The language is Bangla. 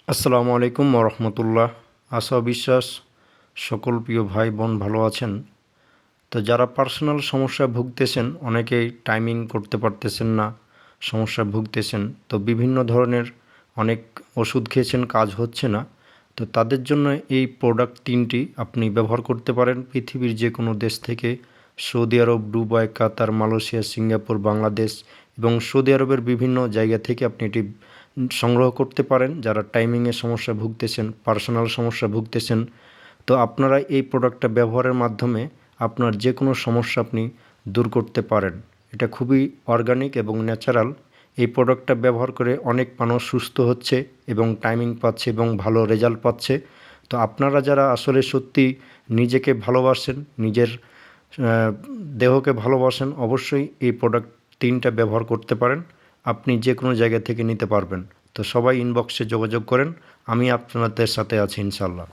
আসসালামু আলাইকুম রহমতুল্লাহ। আশা ও বিশ্বাস সকল প্রিয় ভাই বোন ভালো আছেন। তো যারা পার্সোনাল সমস্যায় ভুগতেছেন, অনেকেই টাইমিং করতে পারতেছেন না, সমস্যায় ভুগতেছেন, তো বিভিন্ন ধরনের অনেক ওষুধ খেয়েছেন, কাজ হচ্ছে না। তো তাদের জন্য এই প্রোডাক্ট 3টি আপনি ব্যবহার করতে পারেন পৃথিবীর যে কোনো দেশ থেকে। সৌদি আরব, দুবাই, কাতার, মালয়েশিয়া, সিঙ্গাপুর, বাংলাদেশ এবং সৌদি আরবের বিভিন্ন জায়গা থেকে আপনি এটি সংগ্রহ করতে পারেন। যারা টাইমিংয়ের সমস্যা ভুগতেছেন, পার্সোনাল সমস্যা ভুগতেছেন, তো আপনারা এই প্রোডাক্টটা ব্যবহারের মাধ্যমে আপনার যে কোনো সমস্যা আপনি দূর করতে পারেন। এটা খুবই অর্গানিক এবং ন্যাচারাল। এই প্রোডাক্টটা ব্যবহার করে অনেক মানুষ সুস্থ হচ্ছে এবং টাইমিং পাচ্ছে এবং ভালো রেজাল্ট পাচ্ছে। তো আপনারা যারা আসলে সত্যি নিজেকে ভালোবাসেন, নিজের দেহকে ভালোবাসেন, অবশ্যই এই প্রোডাক্ট 3টা ব্যবহার করতে পারেন। আপনি যে কোনো জায়গা থেকে নিতে পারবেন। তো সবাই ইনবক্সে যোগাযোগ করেন, আমি আপনাদের সাথে আছি ইনশাল্লাহ।